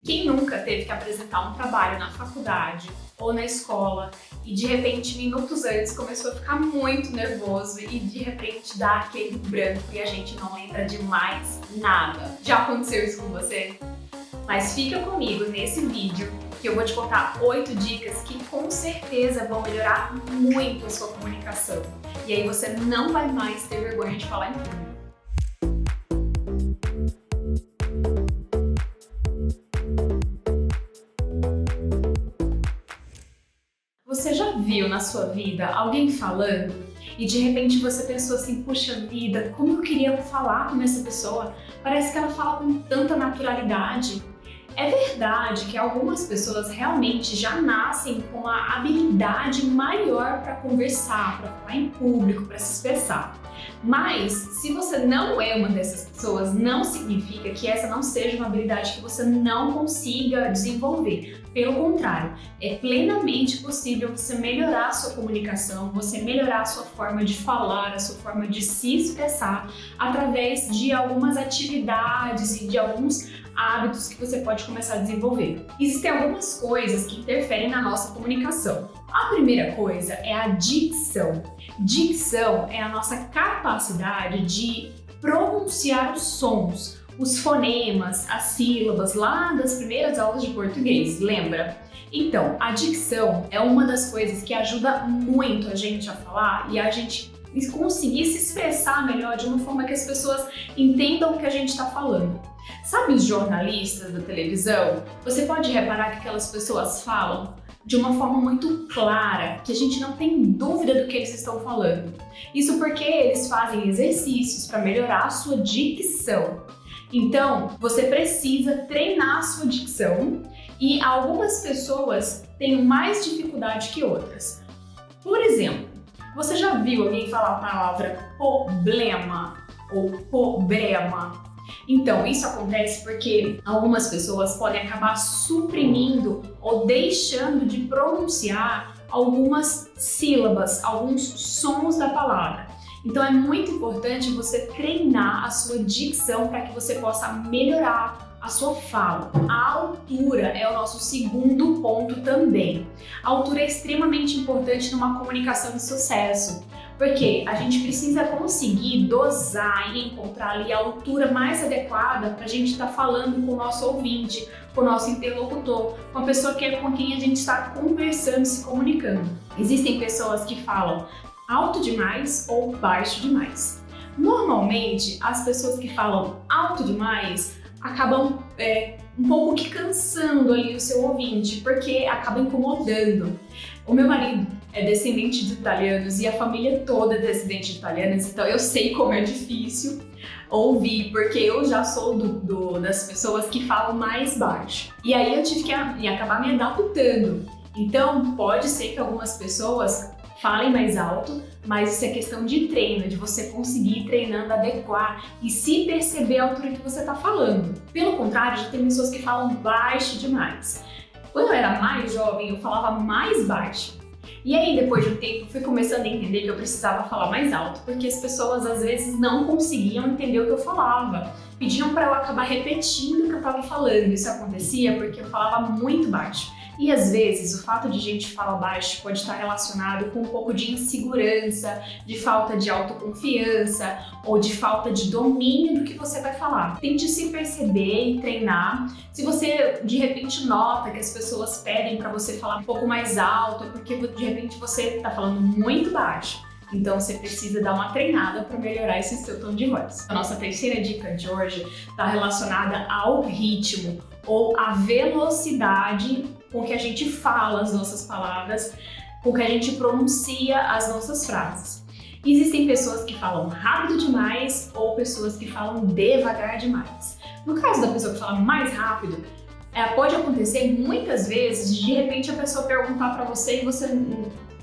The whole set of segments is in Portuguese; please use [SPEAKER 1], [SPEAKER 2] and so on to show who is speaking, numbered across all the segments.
[SPEAKER 1] Quem nunca teve que apresentar um trabalho na faculdade ou na escola e de repente, minutos antes, começou a ficar muito nervoso e de repente dá aquele branco e a gente não lembra de mais nada? Já aconteceu isso com você? Mas fica comigo nesse vídeo que eu vou te contar 8 dicas que com certeza vão melhorar muito a sua comunicação. E aí você não vai mais ter vergonha de falar em público. Você já viu na sua vida alguém falando e de repente você pensou assim, puxa vida, como eu queria falar com essa pessoa? Parece que ela fala com tanta naturalidade. É verdade que algumas pessoas realmente já nascem com uma habilidade maior para conversar, para falar em público, para se expressar. Mas se você não é uma dessas pessoas, não significa que essa não seja uma habilidade que você não consiga desenvolver. Pelo contrário, é plenamente possível você melhorar a sua comunicação, você melhorar a sua forma de falar, a sua forma de se expressar através de algumas atividades e de alguns hábitos que você pode começar a desenvolver. Existem algumas coisas que interferem na nossa comunicação. A primeira coisa é a dicção. Dicção é a nossa capacidade de pronunciar os sons, os fonemas, as sílabas lá das primeiras aulas de português, lembra? Então, a dicção é uma das coisas que ajuda muito a gente a falar e a gente conseguir se expressar melhor de uma forma que as pessoas entendam o que a gente está falando. Sabe os jornalistas da televisão? Você pode reparar que aquelas pessoas falam de uma forma muito clara, que a gente não tem dúvida do que eles estão falando. Isso porque eles fazem exercícios para melhorar a sua dicção. Então, você precisa treinar a sua dicção e algumas pessoas têm mais dificuldade que outras. Por exemplo, você já viu alguém falar a palavra problema ou problema? Então, isso acontece porque algumas pessoas podem acabar suprimindo ou deixando de pronunciar algumas sílabas, alguns sons da palavra. Então, é muito importante você treinar a sua dicção para que você possa melhorar a sua fala. A altura é o nosso segundo ponto também. A altura é extremamente importante numa comunicação de sucesso, porque a gente precisa conseguir dosar e encontrar ali a altura mais adequada para a gente estar falando com o nosso ouvinte, com o nosso interlocutor, com a pessoa com quem a gente está conversando, se comunicando. Existem pessoas que falam alto demais ou baixo demais. Normalmente, as pessoas que falam alto demais acabam um pouco que cansando ali o seu ouvinte, porque acaba incomodando. O meu marido é descendente de italianos e a família toda é descendente de italianos, então eu sei como é difícil ouvir, porque eu já sou das pessoas que falam mais baixo. E aí eu tive que acabar me adaptando. Então pode ser que algumas pessoas falem mais alto, mas isso é questão de treino, de você conseguir treinando, adequar e se perceber a altura que você está falando. Pelo contrário, já tem pessoas que falam baixo demais. Quando eu era mais jovem, eu falava mais baixo. E aí, depois de um tempo, fui começando a entender que eu precisava falar mais alto, porque as pessoas às vezes não conseguiam entender o que eu falava. Pediam para eu acabar repetindo o que eu estava falando. Isso acontecia porque eu falava muito baixo. E às vezes o fato de a gente falar baixo pode estar relacionado com um pouco de insegurança, de falta de autoconfiança ou de falta de domínio do que você vai falar. Tente se perceber e treinar. Se você de repente nota que as pessoas pedem para você falar um pouco mais alto, é porque de repente você está falando muito baixo. Então você precisa dar uma treinada para melhorar esse seu tom de voz. A nossa terceira dica de hoje está relacionada ao ritmo ou à velocidade com que a gente fala as nossas palavras, com que a gente pronuncia as nossas frases. Existem pessoas que falam rápido demais ou pessoas que falam devagar demais. No caso da pessoa que fala mais rápido, pode acontecer muitas vezes de repente a pessoa perguntar para você e você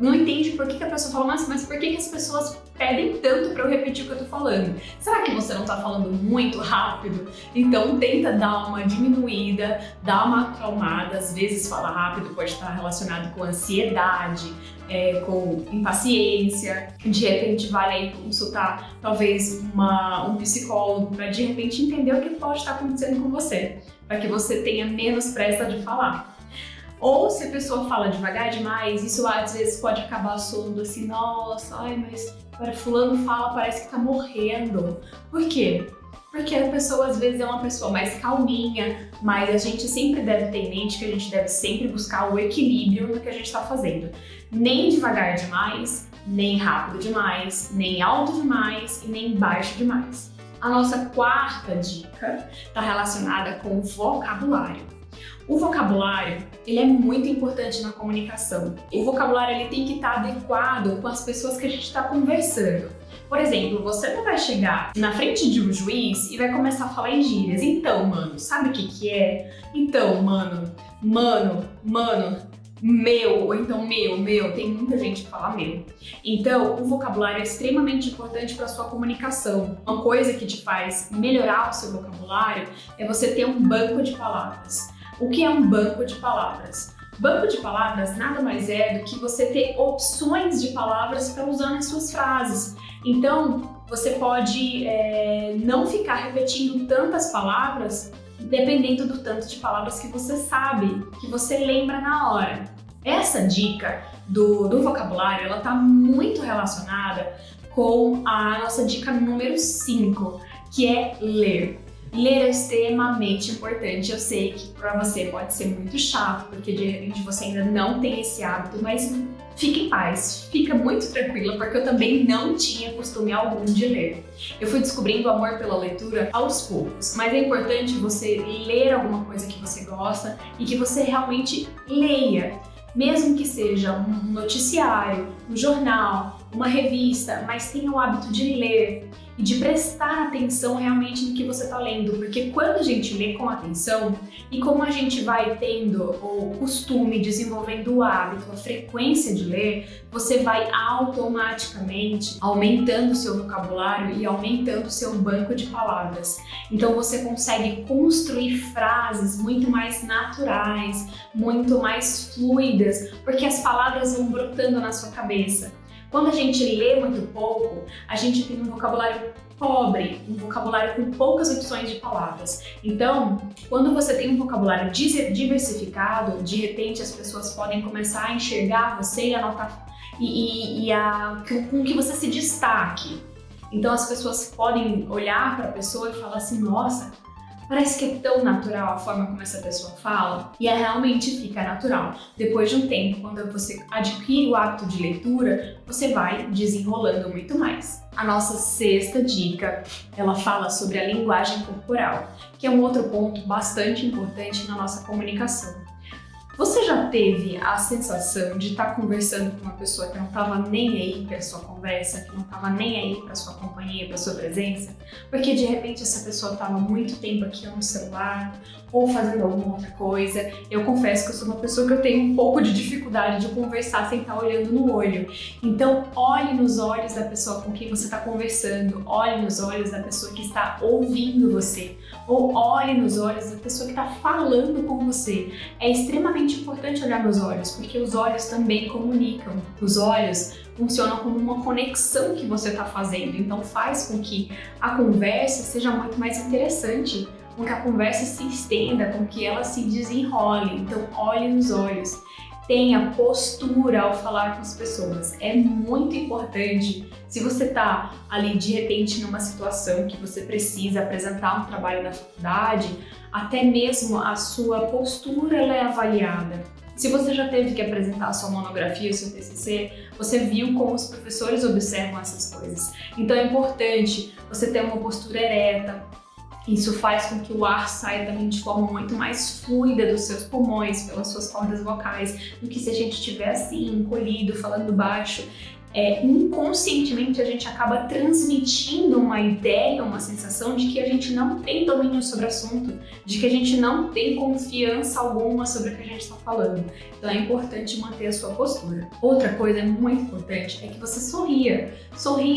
[SPEAKER 1] não entende por que a pessoa fala, mas por que as pessoas pedem tanto para eu repetir o que eu tô falando? Será que você não tá falando muito rápido? Então tenta dar uma diminuída, dar uma acalmada. Às vezes falar rápido pode estar relacionado com ansiedade, com impaciência. De repente vale aí consultar talvez um psicólogo para de repente entender o que pode estar acontecendo com você. para que você tenha menos pressa de falar. Ou se a pessoa fala devagar demais, isso às vezes pode acabar soando assim, nossa, ai, mas agora fulano fala, parece que tá morrendo. Por quê? Porque a pessoa às vezes é uma pessoa mais calminha, mas a gente sempre deve ter em mente que a gente deve sempre buscar o equilíbrio no que a gente está fazendo. Nem devagar demais, nem rápido demais, nem alto demais e nem baixo demais. A nossa quarta dica está relacionada com o vocabulário. O vocabulário, ele é muito importante na comunicação. O vocabulário ele tem que estar adequado com as pessoas que a gente está conversando. Por exemplo, você não vai chegar na frente de um juiz e vai começar a falar em gírias. Então, mano, sabe o que que é? Então, mano, meu, ou então meu, tem muita gente que fala meu. Então, o vocabulário é extremamente importante para a sua comunicação. Uma coisa que te faz melhorar o seu vocabulário é você ter um banco de palavras. O que é um banco de palavras? Banco de palavras nada mais é do que você ter opções de palavras para usar nas suas frases. Então, você pode não ficar repetindo tantas palavras dependendo do tanto de palavras que você sabe, que você lembra na hora. Essa dica do vocabulário, ela está muito relacionada com a nossa dica número 5, que é ler. Ler é extremamente importante. Eu sei que para você pode ser muito chato, porque de repente você ainda não tem esse hábito, mas fique em paz, fica muito tranquila, porque eu também não tinha costume algum de ler. Eu fui descobrindo o amor pela leitura aos poucos, mas é importante você ler alguma coisa que você gosta e que você realmente leia. Mesmo que seja um noticiário, um jornal, uma revista, mas tenha o hábito de ler e de prestar atenção realmente no que você está lendo, porque quando a gente lê com atenção e como a gente vai tendo o costume, desenvolvendo o hábito, a frequência de ler, você vai automaticamente aumentando o seu vocabulário e aumentando o seu banco de palavras. Então você consegue construir frases muito mais naturais, muito mais fluidas, porque as palavras vão brotando na sua cabeça. Quando a gente lê muito pouco, a gente tem um vocabulário pobre, um vocabulário com poucas opções de palavras. Então, quando você tem um vocabulário diversificado, de repente as pessoas podem começar a enxergar você e a notar com que você se destaque. Então as pessoas podem olhar para a pessoa e falar assim, nossa, parece que é tão natural a forma como essa pessoa fala, e realmente fica natural. Depois de um tempo, quando você adquire o hábito de leitura, você vai desenrolando muito mais. A nossa sexta dica, ela fala sobre a linguagem corporal, que é um outro ponto bastante importante na nossa comunicação. Você já teve a sensação de estar conversando com uma pessoa que não estava nem aí para a sua conversa, que não estava nem aí para a sua companhia, para a sua presença? Porque de repente essa pessoa estava muito tempo aqui no celular ou fazendo alguma outra coisa. Eu confesso que eu sou uma pessoa que eu tenho um pouco de dificuldade de conversar sem estar olhando no olho. Então, olhe nos olhos da pessoa com quem você está conversando, olhe nos olhos da pessoa que está ouvindo você, ou olhe nos olhos da pessoa que está falando com você. É extremamente importante olhar nos olhos, porque os olhos também comunicam. Os olhos funcionam como uma conexão que você está fazendo, então faz com que a conversa seja muito mais interessante, com que a conversa se estenda, com que ela se desenrole. Então olhe nos olhos, tenha postura ao falar com as pessoas. É muito importante, se você está ali de repente numa situação que você precisa apresentar um trabalho da faculdade, até mesmo a sua postura ela é avaliada. Se você já teve que apresentar a sua monografia, o seu TCC, você viu como os professores observam essas coisas. Então é importante você ter uma postura ereta. Isso faz com que o ar saia também de forma muito mais fluida dos seus pulmões, pelas suas cordas vocais, do que se a gente estiver assim, encolhido, falando baixo. Inconscientemente a gente acaba transmitindo uma ideia, uma sensação de que a gente não tem domínio sobre o assunto, de que a gente não tem confiança alguma sobre o que a gente está falando. Então é importante manter a sua postura. Outra coisa muito importante é que você sorria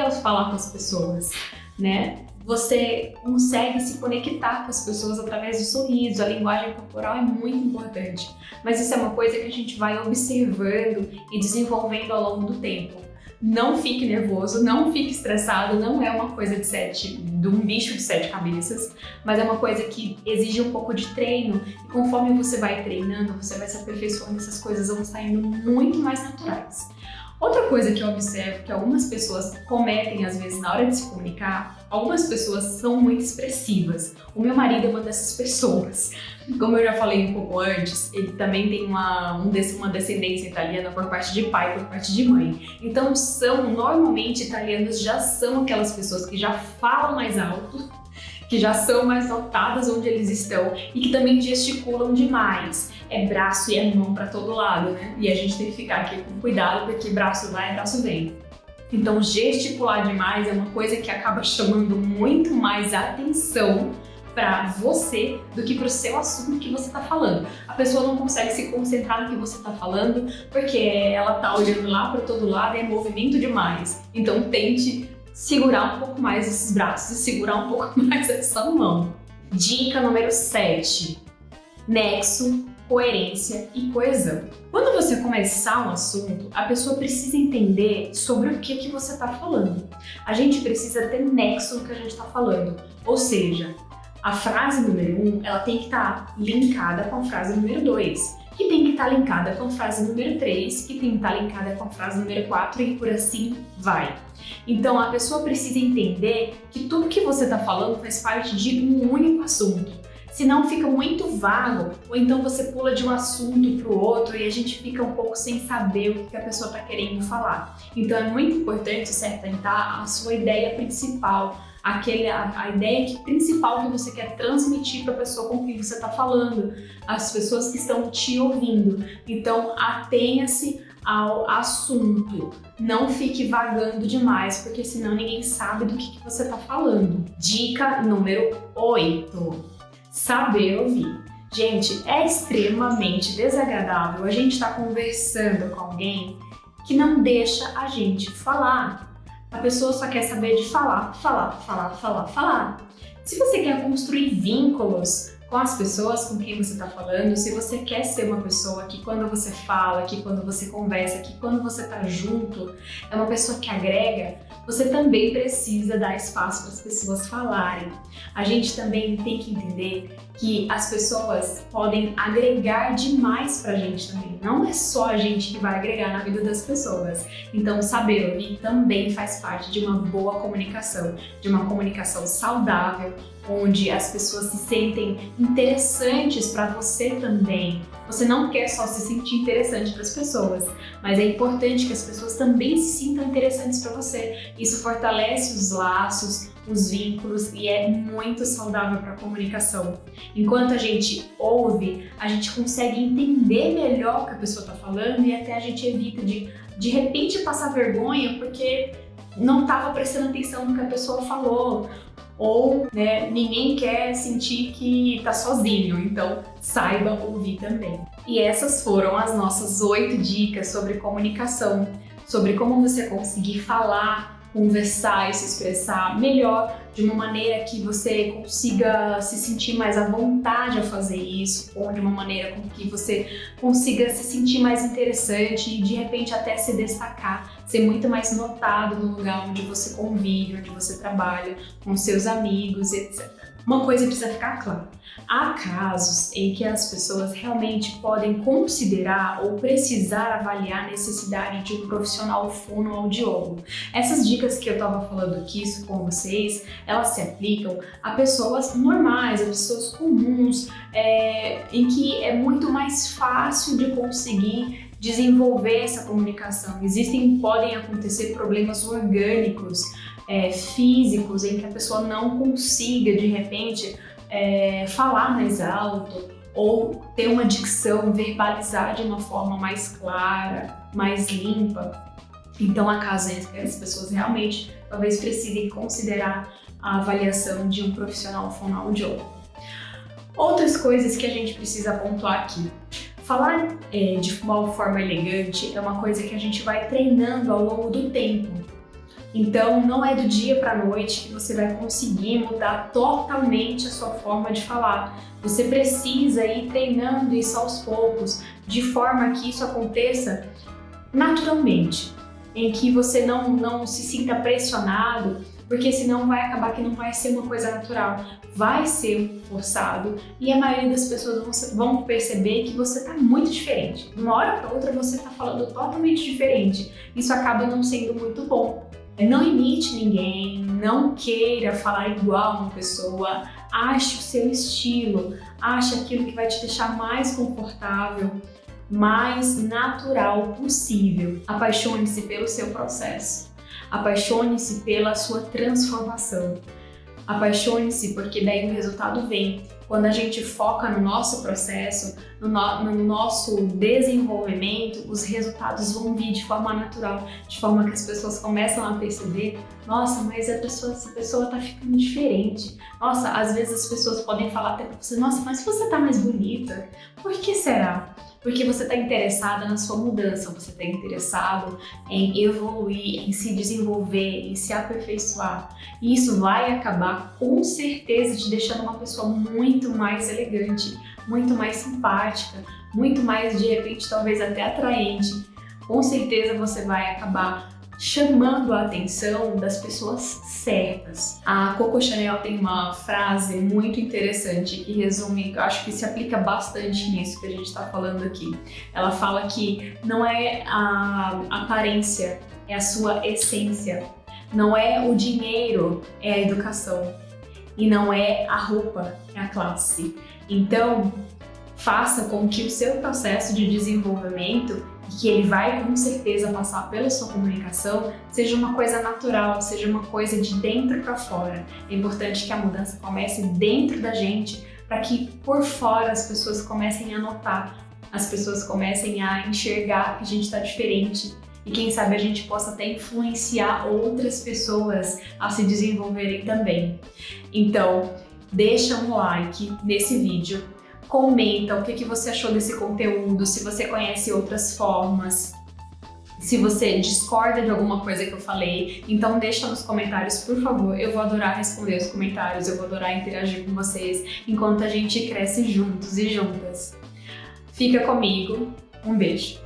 [SPEAKER 1] ao falar com as pessoas, né? Você consegue se conectar com as pessoas através do sorriso, a linguagem corporal é muito importante, mas isso é uma coisa que a gente vai observando e desenvolvendo ao longo do tempo. Não fique nervoso, não fique estressado, não é uma coisa de um bicho de 7 cabeças, mas é uma coisa que exige um pouco de treino e conforme você vai treinando, você vai se aperfeiçoando, essas coisas vão saindo muito mais naturais. Outra coisa que eu observo que algumas pessoas cometem às vezes na hora de se comunicar, algumas pessoas são muito expressivas. O meu marido é uma dessas pessoas. Como eu já falei um pouco antes, ele também tem uma descendência italiana por parte de pai, por parte de mãe. Então normalmente italianos já são aquelas pessoas que já falam mais alto, que já são mais notadas onde eles estão e que também gesticulam demais. É braço e é mão para todo lado, né? E a gente tem que ficar aqui com cuidado porque braço vai, braço vem. Então gesticular demais é uma coisa que acaba chamando muito mais atenção para você do que para o seu assunto que você está falando. A pessoa não consegue se concentrar no que você está falando porque ela está olhando lá para todo lado e é movimento demais. Então tente segurar um pouco mais esses braços e segurar um pouco mais essa mão. Dica número 7. Nexo, coerência e coesão. Quando você começar um assunto, a pessoa precisa entender sobre o que você está falando. A gente precisa ter nexo no que a gente está falando. Ou seja, a frase número 1, ela tem que estar linkada com a frase número 2, que tem que estar linkada com a frase número 3, que tem que estar linkada com a frase número 4 e por assim vai. Então a pessoa precisa entender que tudo que você está falando faz parte de um único assunto. Senão fica muito vago, ou então você pula de um assunto para o outro e a gente fica um pouco sem saber o que a pessoa está querendo falar. Então é muito importante você atentar à sua ideia principal, a ideia principal que você quer transmitir para a pessoa com quem você está falando, as pessoas que estão te ouvindo. Então atenha-se ao assunto, não fique vagando demais, porque senão ninguém sabe do que você está falando. Dica número 8. Saber ouvir. Gente, é extremamente desagradável a gente estar conversando com alguém que não deixa a gente falar. A pessoa só quer saber de falar. Se você quer construir vínculos com as pessoas com quem você está falando, se você quer ser uma pessoa que quando você fala, que quando você conversa, que quando você está junto, é uma pessoa que agrega, você também precisa dar espaço para as pessoas falarem. A gente também tem que entender que as pessoas podem agregar demais pra gente também. Não é só a gente que vai agregar na vida das pessoas. Então, saber ouvir também faz parte de uma boa comunicação, de uma comunicação saudável, onde as pessoas se sentem interessantes para você também. Você não quer só se sentir interessante para as pessoas, mas é importante que as pessoas também se sintam interessantes para você. Isso fortalece os laços, os vínculos e é muito saudável para a comunicação. Enquanto a gente ouve, a gente consegue entender melhor o que a pessoa está falando e até a gente evita de repente passar vergonha porque não estava prestando atenção no que a pessoa falou. Ou ninguém quer sentir que está sozinho, então saiba ouvir também. E essas foram as nossas 8 dicas sobre comunicação, sobre como você conseguir falar, conversar e se expressar melhor, de uma maneira que você consiga se sentir mais à vontade a fazer isso, ou de uma maneira com que você consiga se sentir mais interessante e de repente até se destacar, ser muito mais notado no lugar onde você convive, onde você trabalha, com seus amigos, etc. Uma coisa precisa ficar clara: há casos em que as pessoas realmente podem considerar ou precisar avaliar a necessidade de um profissional fonoaudiólogo. Essas dicas que eu estava falando aqui com vocês, elas se aplicam a pessoas normais, a pessoas comuns, em que é muito mais fácil de conseguir desenvolver essa comunicação. Podem acontecer problemas orgânicos, físicos, em que a pessoa não consiga, de repente, falar mais alto ou ter uma dicção, verbalizar de uma forma mais clara, mais limpa. Então, há casos em que as pessoas realmente talvez precisem considerar a avaliação de um profissional fonoaudiólogo. Outras coisas que a gente precisa pontuar aqui. Falar de uma forma elegante é uma coisa que a gente vai treinando ao longo do tempo. Então, não é do dia para a noite que você vai conseguir mudar totalmente a sua forma de falar. Você precisa ir treinando isso aos poucos, de forma que isso aconteça naturalmente. em que você não se sinta pressionado, porque senão vai acabar que não vai ser uma coisa natural, vai ser forçado e a maioria das pessoas vão perceber que você está muito diferente. De uma hora para outra você está falando totalmente diferente, isso acaba não sendo muito bom. Não imite ninguém, não queira falar igual uma pessoa, ache o seu estilo, ache aquilo que vai te deixar mais confortável, mais natural possível. Apaixone-se pelo seu processo, apaixone-se pela sua transformação, apaixone-se porque daí o resultado vem. Quando a gente foca no nosso processo, no nosso desenvolvimento, os resultados vão vir de forma natural, de forma que as pessoas começam a perceber, nossa, mas essa pessoa tá ficando diferente. Nossa, às vezes as pessoas podem falar até pra você, nossa, mas você tá mais bonita. Por que será? Porque você está interessada na sua mudança, você está interessado em evoluir, em se desenvolver, em se aperfeiçoar. E isso vai acabar com certeza te deixando uma pessoa muito mais elegante, muito mais simpática, muito mais, de repente, talvez até atraente. Com certeza você vai acabar chamando a atenção das pessoas certas. A Coco Chanel tem uma frase muito interessante que resume, eu acho que se aplica bastante nisso que a gente está falando aqui. Ela fala que não é a aparência, é a sua essência. Não é o dinheiro, é a educação. E não é a roupa, é a classe. Então, faça com que o seu processo de desenvolvimento, que ele vai com certeza passar pela sua comunicação, seja uma coisa natural, seja uma coisa de dentro para fora. É importante que a mudança comece dentro da gente, para que por fora as pessoas comecem a notar, as pessoas comecem a enxergar que a gente está diferente e quem sabe a gente possa até influenciar outras pessoas a se desenvolverem também. Então, deixa um like nesse vídeo. Comenta o que você achou desse conteúdo, se você conhece outras formas, se você discorda de alguma coisa que eu falei, então deixa nos comentários, por favor. Eu vou adorar responder os comentários, eu vou adorar interagir com vocês enquanto a gente cresce juntos e juntas. Fica comigo, um beijo!